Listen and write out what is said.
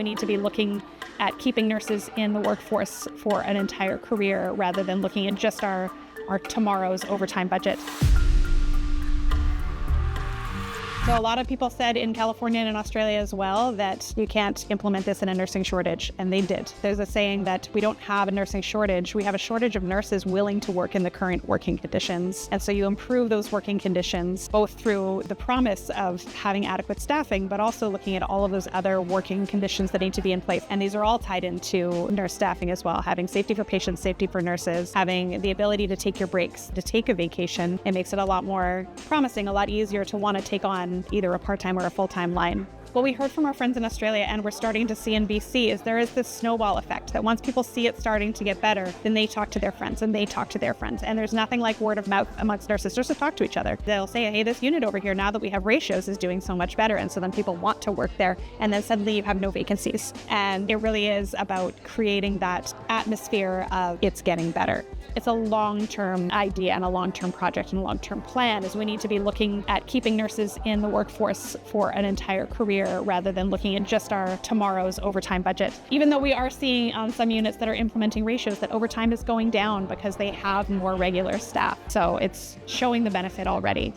we need to be looking at keeping nurses in the workforce for an entire career rather than looking at just our tomorrow's overtime budget. So a lot of people said in California and in Australia as well that you can't implement this in a nursing shortage, and they did. There's a saying that we don't have a nursing shortage, we have a shortage of nurses willing to work in the current working conditions. And so you improve those working conditions both through the promise of having adequate staffing, but also looking at all of those other working conditions that need to be in place. And these are all tied into nurse staffing as well, having safety for patients, safety for nurses, having the ability to take your breaks, to take a vacation. It makes it a lot more promising, a lot easier to want to take on either a part-time or a full-time line. What we heard from our friends in Australia and we're starting to see in BC is there is this snowball effect that once people see it starting to get better, then they talk to their friends and they talk to their friends. And there's nothing like word of mouth amongst nurses just to talk to each other. They'll say, hey, this unit over here, now that we have ratios, is doing so much better. And so then people want to work there. And then suddenly you have no vacancies. And it really is about creating that atmosphere of it's getting better. It's a long-term idea and a long-term project and a long-term plan is we need to be looking at keeping nurses in the workforce for an entire career rather than looking at just our tomorrow's overtime budget. Even though we are seeing on some units that are implementing ratios that overtime is going down because they have more regular staff. So it's showing the benefit already.